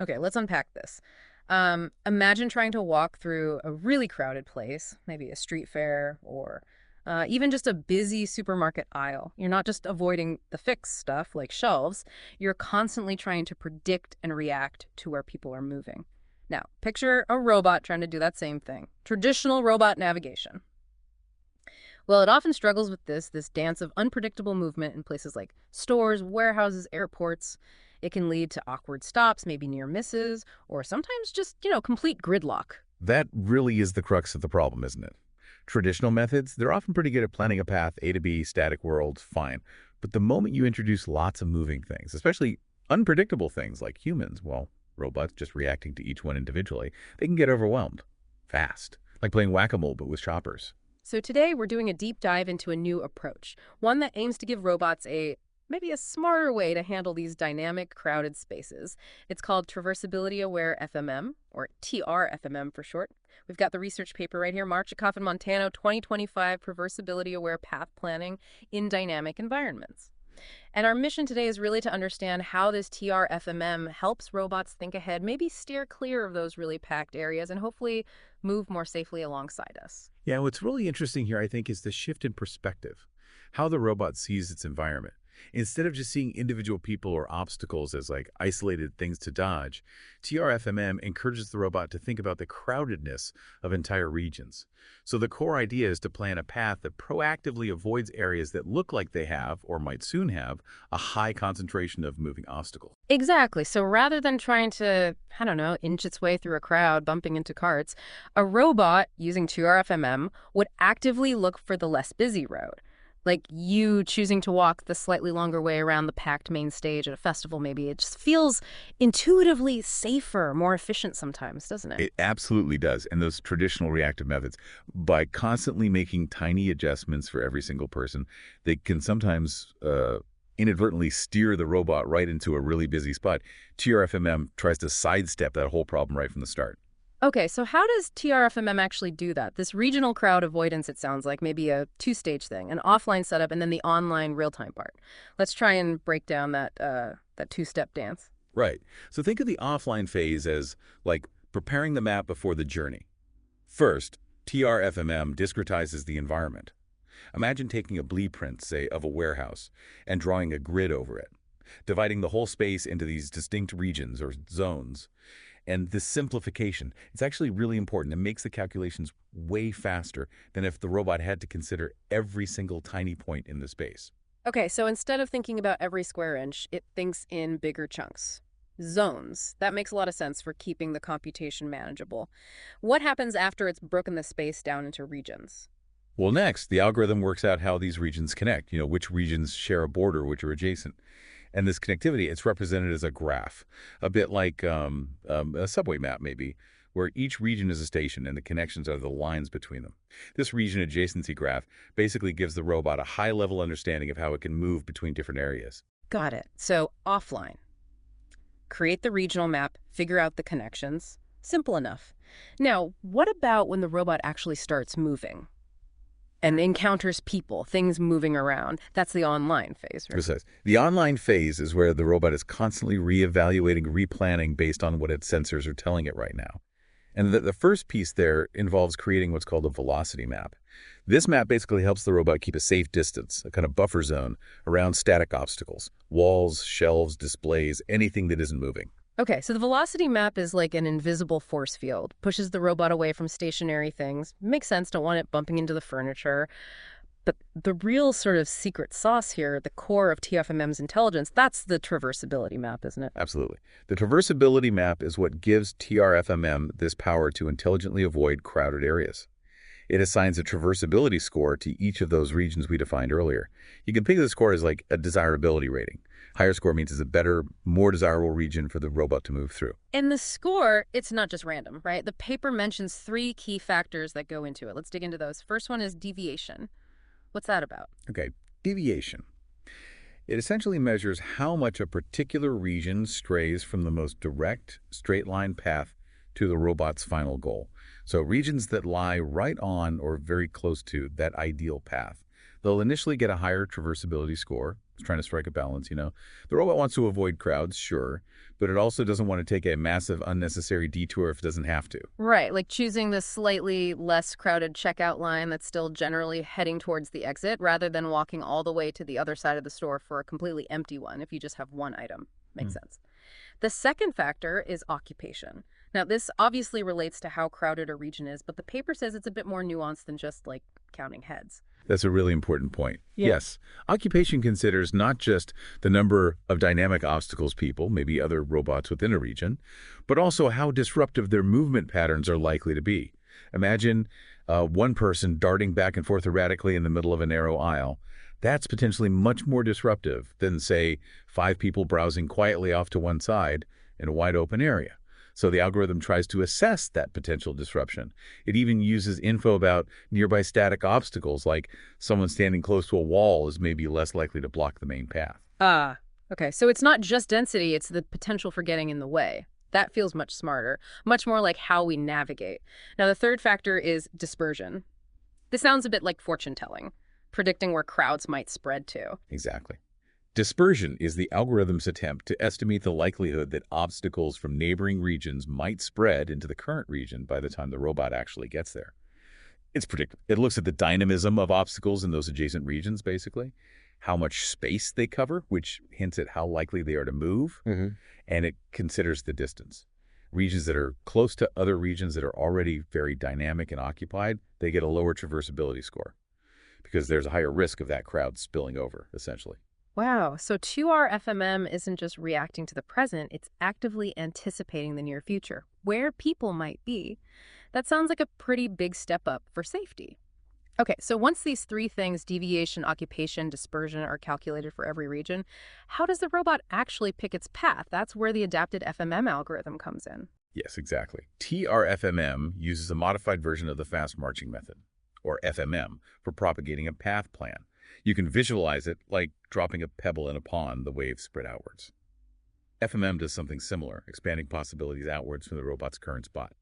Okay, let's unpack this. Imagine trying to walk through a really crowded place, maybe a street fair or even just a busy supermarket aisle. You're not just avoiding the fixed stuff like shelves, you're constantly trying to predict and react to where people are moving. Now, picture a robot trying to do that same thing. Traditional robot navigation. Well, it often struggles with this dance of unpredictable movement in places like stores, warehouses, airports. It can lead to awkward stops, maybe near misses, or sometimes just, complete gridlock. That really is the crux of the problem, isn't it? Traditional methods, they're often pretty good at planning a path A to B, static world, fine. But the moment you introduce lots of moving things, especially unpredictable things like humans, well, robots just reacting to each one individually, they can get overwhelmed fast, like playing whack-a-mole but with shoppers. So today we're doing a deep dive into a new approach, one that aims to give robots a maybe a smarter way to handle these dynamic, crowded spaces. It's called Traversability Aware FMM, or TRFMM for short. We've got the research paper right here, Marchikoff and Montano 2025 Traversability Aware Path Planning in Dynamic Environments. And our mission today is really to understand how this TRFMM helps robots think ahead, maybe steer clear of those really packed areas, and hopefully move more safely alongside us. Yeah, what's really interesting here, I think, is the shift in perspective, how the robot sees its environment. Instead of just seeing individual people or obstacles as like isolated things to dodge, TRFMM encourages the robot to think about the crowdedness of entire regions. So the core idea is to plan a path that proactively avoids areas that look like they have, or might soon have, a high concentration of moving obstacles. Exactly. So rather than trying to, I don't know, inch its way through a crowd, bumping into carts, a robot using 2RFMM would actively look for the less busy road. Like you choosing to walk the slightly longer way around the packed main stage at a festival, maybe. It just feels intuitively safer, more efficient sometimes, doesn't it? It absolutely does. And those traditional reactive methods, by constantly making tiny adjustments for every single person, they can sometimes inadvertently steer the robot right into a really busy spot. TRFMM tries to sidestep that whole problem right from the start. Okay, so how does TRFMM actually do that? This regional crowd avoidance, it sounds like maybe a two-stage thing, an offline setup and then the online real-time part. Let's try and break down that two-step dance. Right. So think of the offline phase as like preparing the map before the journey. First, TRFMM discretizes the environment. Imagine taking a blueprint, say, of a warehouse and drawing a grid over it, dividing the whole space into these distinct regions or zones. And this simplification, it's actually really important. It makes the calculations way faster than if the robot had to consider every single tiny point in the space. Okay, so instead of thinking about every square inch, it thinks in bigger chunks. Zones. That makes a lot of sense for keeping the computation manageable. What happens after it's broken the space down into regions? Well, next, the algorithm works out how these regions connect, which regions share a border, which are adjacent. And this connectivity, it's represented as a graph, a bit like a subway map, maybe, where each region is a station and the connections are the lines between them. This region adjacency graph basically gives the robot a high-level understanding of how it can move between different areas. Got it. So offline. Create the regional map, figure out the connections. Simple enough. Now, what about when the robot actually starts moving and encounters people, things moving around? That's the online phase, right? Precise. The online phase is where the robot is constantly reevaluating, replanning based on what its sensors are telling it right now. And the first piece there involves creating what's called a velocity map. This map basically helps the robot keep a safe distance, a kind of buffer zone, around static obstacles, walls, shelves, displays, anything that isn't moving. Okay, so the velocity map is like an invisible force field, pushes the robot away from stationary things. Makes sense, don't want it bumping into the furniture. But the real sort of secret sauce here, the core of TFMM's intelligence, that's the traversability map, isn't it? Absolutely. The traversability map is what gives TRFMM this power to intelligently avoid crowded areas. It assigns a traversability score to each of those regions we defined earlier. You can think of the score as like a desirability rating. Higher score means it's a better, more desirable region for the robot to move through. And the score, it's not just random, right? The paper mentions three key factors that go into it. Let's dig into those. First one is deviation. What's that about? Okay, deviation. It essentially measures how much a particular region strays from the most direct, straight-line path to the robot's final goal. So regions that lie right on or very close to that ideal path. They'll initially get a higher traversability score, It's trying to strike a balance, you know. The robot wants to avoid crowds, sure, but it also doesn't want to take a massive unnecessary detour if it doesn't have to. Right, like choosing the slightly less crowded checkout line that's still generally heading towards the exit rather than walking all the way to the other side of the store for a completely empty one if you just have one item. Makes Hmm. sense. The second factor is occupation. Now, this obviously relates to how crowded a region is, but the paper says it's a bit more nuanced than just like counting heads. That's a really important point. Yeah. Yes, occupation considers not just the number of dynamic obstacles people, maybe other robots within a region, but also how disruptive their movement patterns are likely to be. Imagine one person darting back and forth erratically in the middle of a narrow aisle. That's potentially much more disruptive than, say, five people browsing quietly off to one side in a wide open area. So the algorithm tries to assess that potential disruption. It even uses info about nearby static obstacles, like someone standing close to a wall is maybe less likely to block the main path. Ah, okay. So it's not just density, it's the potential for getting in the way. That feels much smarter, much more like how we navigate. Now, the third factor is dispersion. This sounds a bit like fortune telling, predicting where crowds might spread to. Exactly. Dispersion is the algorithm's attempt to estimate the likelihood that obstacles from neighboring regions might spread into the current region by the time the robot actually gets there. It's predictive. It looks at the dynamism of obstacles in those adjacent regions, basically, how much space they cover, which hints at how likely they are to move, Hmm. and it considers the distance. Regions that are close to other regions that are already very dynamic and occupied, they get a lower traversability score because there's a higher risk of that crowd spilling over, essentially. Wow, so 2R FMM isn't just reacting to the present, it's actively anticipating the near future, where people might be. That sounds like a pretty big step up for safety. Okay, so once these three things, deviation, occupation, dispersion, are calculated for every region, how does the robot actually pick its path? That's where the adapted FMM algorithm comes in. Yes, exactly. TRFMM uses a modified version of the fast marching method, or FMM, for propagating a path plan. You can visualize it like dropping a pebble in a pond, the waves spread outwards. FMM does something similar, expanding possibilities outwards from the robot's current spot.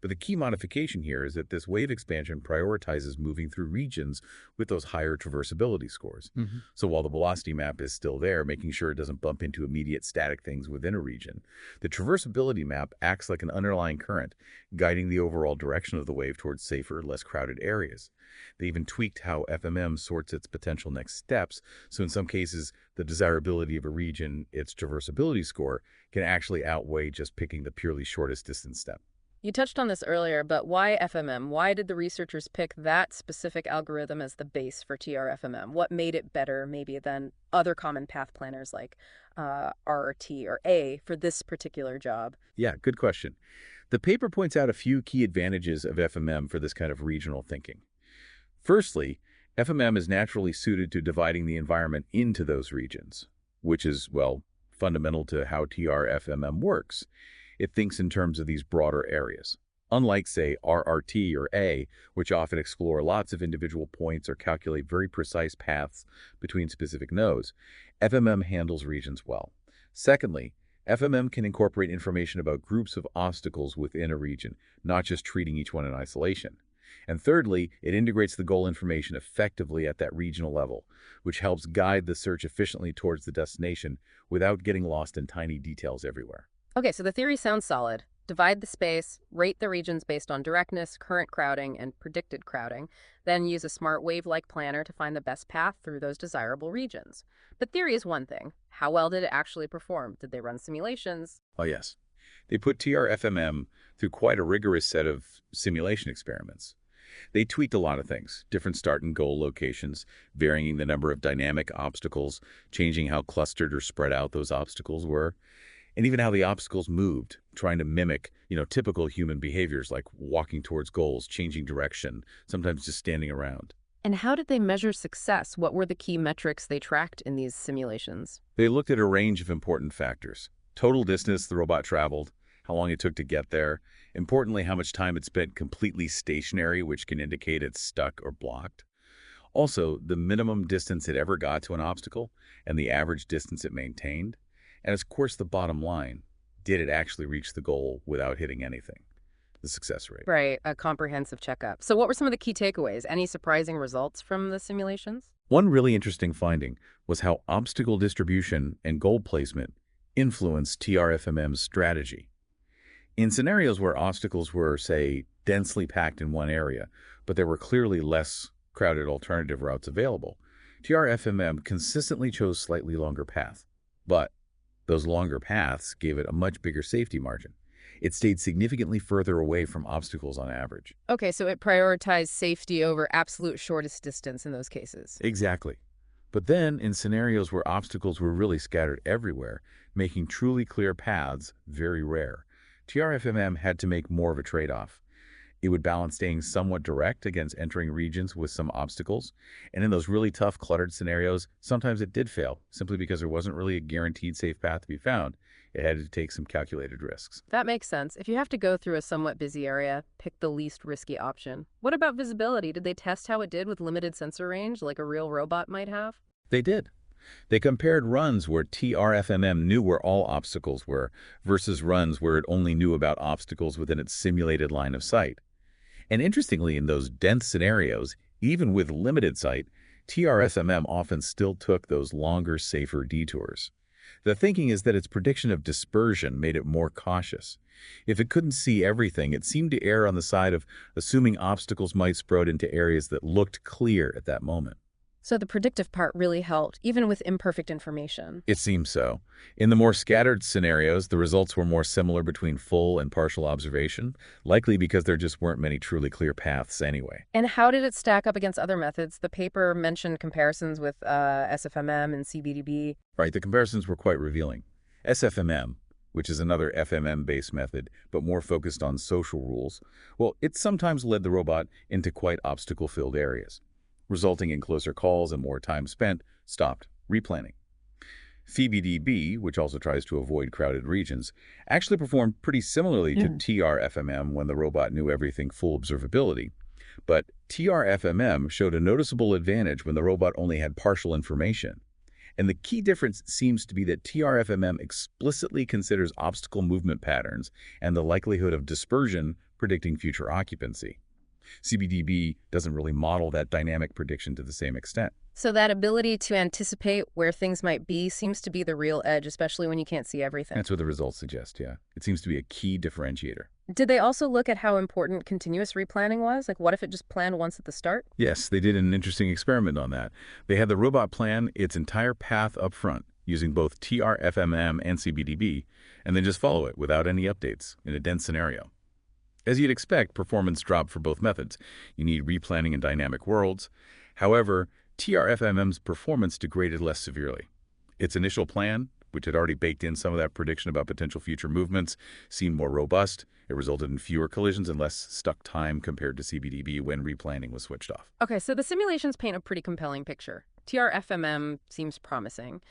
But the key modification here is that this wave expansion prioritizes moving through regions with those higher traversability scores. So while the velocity map is still there, making sure it doesn't bump into immediate static things within a region, the traversability map acts like an underlying current, guiding the overall direction of the wave towards safer, less crowded areas. They even tweaked how FMM sorts its potential next steps, so in some cases, the desirability of a region, its traversability score, can actually outweigh just picking the purely shortest distance step. You touched on this earlier, but why FMM? Why did the researchers pick that specific algorithm as the base for TRFMM? What made it better, maybe, than other common path planners like RRT or A for this particular job? Yeah, good question. The paper points out a few key advantages of FMM for this kind of regional thinking. Firstly, FMM is naturally suited to dividing the environment into those regions, which is, well, fundamental to how TRFMM works. It thinks in terms of these broader areas. Unlike, say, RRT or A, which often explore lots of individual points or calculate very precise paths between specific nodes, FMM handles regions well. Secondly, FMM can incorporate information about groups of obstacles within a region, not just treating each one in isolation. And thirdly, it integrates the goal information effectively at that regional level, which helps guide the search efficiently towards the destination without getting lost in tiny details everywhere. Okay, so the theory sounds solid. Divide the space, rate the regions based on directness, current crowding, and predicted crowding, then use a smart wave-like planner to find the best path through those desirable regions. But theory is one thing. How well did it actually perform? Did they run simulations? Oh, yes. They put TRFMM through quite a rigorous set of simulation experiments. They tweaked a lot of things, different start and goal locations, varying the number of dynamic obstacles, changing how clustered or spread out those obstacles were, and even how the obstacles moved, trying to mimic, typical human behaviors like walking towards goals, changing direction, sometimes just standing around. And how did they measure success? What were the key metrics they tracked in these simulations? They looked at a range of important factors. Total distance the robot traveled, how long it took to get there, importantly, how much time it spent completely stationary, which can indicate it's stuck or blocked. Also, the minimum distance it ever got to an obstacle and the average distance it maintained. And of course, the bottom line, did it actually reach the goal without hitting anything? The success rate. Right, a comprehensive checkup. So what were some of the key takeaways? Any surprising results from the simulations? One really interesting finding was how obstacle distribution and goal placement influenced TRFMM's strategy. In scenarios where obstacles were, say, densely packed in one area, but there were clearly less crowded alternative routes available, TRFMM consistently chose slightly longer paths. But those longer paths gave it a much bigger safety margin. It stayed significantly further away from obstacles on average. Okay, so it prioritized safety over absolute shortest distance in those cases. Exactly. But then, in scenarios where obstacles were really scattered everywhere, making truly clear paths very rare, TRFMM had to make more of a trade-off. It would balance staying somewhat direct against entering regions with some obstacles, and in those really tough, cluttered scenarios, sometimes it did fail, simply because there wasn't really a guaranteed safe path to be found. It had to take some calculated risks. That makes sense. If you have to go through a somewhat busy area, pick the least risky option. What about visibility? Did they test how it did with limited sensor range, like a real robot might have? They did. They compared runs where TRFMM knew where all obstacles were versus runs where it only knew about obstacles within its simulated line of sight. And interestingly, in those dense scenarios, even with limited sight, TRFMM often still took those longer, safer detours. The thinking is that its prediction of dispersion made it more cautious. If it couldn't see everything, it seemed to err on the side of assuming obstacles might spread into areas that looked clear at that moment. So the predictive part really helped, even with imperfect information. It seems so. In the more scattered scenarios, the results were more similar between full and partial observation, likely because there just weren't many truly clear paths anyway. And how did it stack up against other methods? The paper mentioned comparisons with SFMM and CBDB. Right, the comparisons were quite revealing. SFMM, which is another FMM-based method, but more focused on social rules, well, it sometimes led the robot into quite obstacle-filled areas, resulting in closer calls and more time spent stopped replanning. CBDB, which also tries to avoid crowded regions, actually performed pretty similarly to TRFMM when the robot knew everything full observability. But TRFMM showed a noticeable advantage when the robot only had partial information. And the key difference seems to be that TRFMM explicitly considers obstacle movement patterns and the likelihood of dispersion predicting future occupancy. CBDB doesn't really model that dynamic prediction to the same extent. So that ability to anticipate where things might be seems to be the real edge, especially when you can't see everything. That's what the results suggest, yeah. It seems to be a key differentiator. Did they also look at how important continuous replanning was? Like, what if it just planned once at the start? Yes, they did an interesting experiment on that. They had the robot plan its entire path up front, using both TRFMM and CBDB, and then just follow it without any updates in a dense scenario. As you'd expect, performance dropped for both methods. You need replanning in dynamic worlds. However, TRFMM's performance degraded less severely. Its initial plan, which had already baked in some of that prediction about potential future movements, seemed more robust. It resulted in fewer collisions and less stuck time compared to CBDB when replanning was switched off. Okay, so the simulations paint a pretty compelling picture. TRFMM seems promising,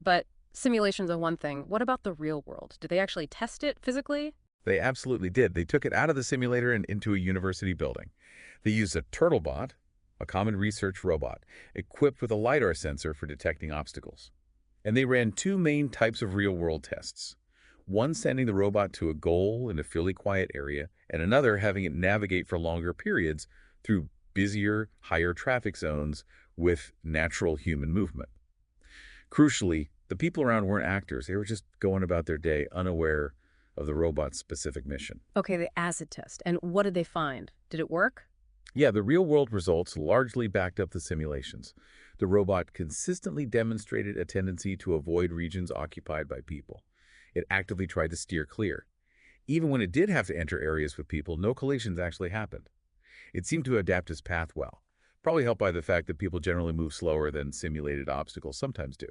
but simulations are one thing. What about the real world? Did they actually test it physically? They absolutely did. They took it out of the simulator and into a university building. They used a turtlebot, a common research robot, equipped with a LiDAR sensor for detecting obstacles. And they ran two main types of real-world tests. One sending the robot to a goal in a fairly quiet area, and another having it navigate for longer periods through busier, higher traffic zones with natural human movement. Crucially, the people around weren't actors. They were just going about their day unaware of the robot's specific mission. Okay, the acid test. And what did they find? Did it work? Yeah, the real-world results largely backed up the simulations. The robot consistently demonstrated a tendency to avoid regions occupied by people. It actively tried to steer clear. Even when it did have to enter areas with people, no collisions actually happened. It seemed to adapt its path well, probably helped by the fact that people generally move slower than simulated obstacles sometimes do.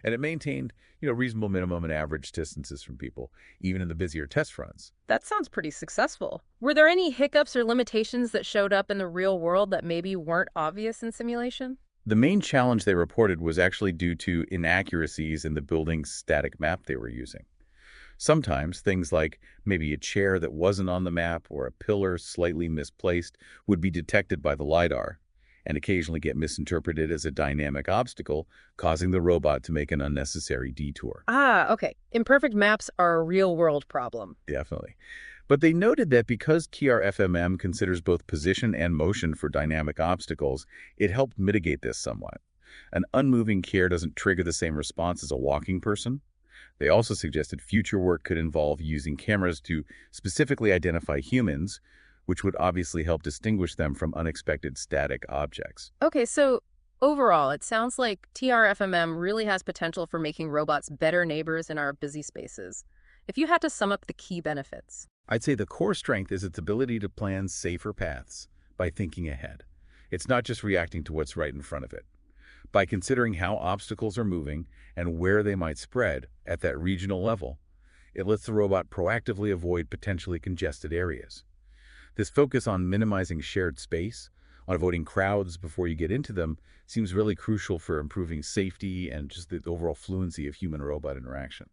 And it maintained, reasonable minimum and average distances from people, even in the busier test runs. That sounds pretty successful. Were there any hiccups or limitations that showed up in the real world that maybe weren't obvious in simulation? The main challenge they reported was actually due to inaccuracies in the building's static map they were using. Sometimes things like maybe a chair that wasn't on the map or a pillar slightly misplaced would be detected by the LiDAR and occasionally get misinterpreted as a dynamic obstacle, causing the robot to make an unnecessary detour. Ah, okay. Imperfect maps are a real-world problem. Definitely. But they noted that because TRFMM considers both position and motion for dynamic obstacles, it helped mitigate this somewhat. An unmoving care doesn't trigger the same response as a walking person. They also suggested future work could involve using cameras to specifically identify humans, which would obviously help distinguish them from unexpected static objects. Okay, so overall, it sounds like TRFMM really has potential for making robots better neighbors in our busy spaces. If you had to sum up the key benefits. I'd say the core strength is its ability to plan safer paths by thinking ahead. It's not just reacting to what's right in front of it. By considering how obstacles are moving and where they might spread at that regional level, it lets the robot proactively avoid potentially congested areas. This focus on minimizing shared space, on avoiding crowds before you get into them, seems really crucial for improving safety and just the overall fluency of human-robot interaction.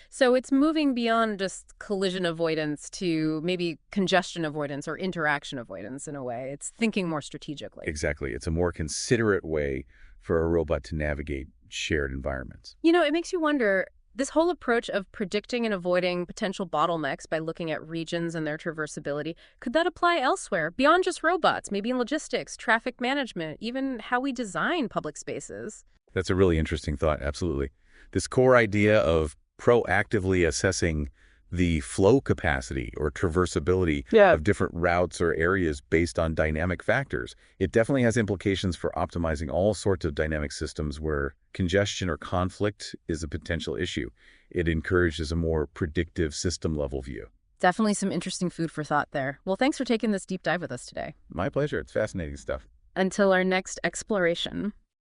So it's moving beyond just collision avoidance to maybe congestion avoidance or interaction avoidance in a way. It's thinking more strategically. Exactly. It's a more considerate way for a robot to navigate shared environments. It makes you wonder, this whole approach of predicting and avoiding potential bottlenecks by looking at regions and their traversability, could that apply elsewhere, beyond just robots, maybe in logistics, traffic management, even how we design public spaces? That's a really interesting thought, absolutely. This core idea of proactively assessing the flow capacity or traversability Yeah. of different routes or areas based on dynamic factors. It definitely has implications for optimizing all sorts of dynamic systems where congestion or conflict is a potential issue. It encourages a more predictive system level view. Definitely some interesting food for thought there. Well, thanks for taking this deep dive with us today. My pleasure. It's fascinating stuff. Until our next exploration.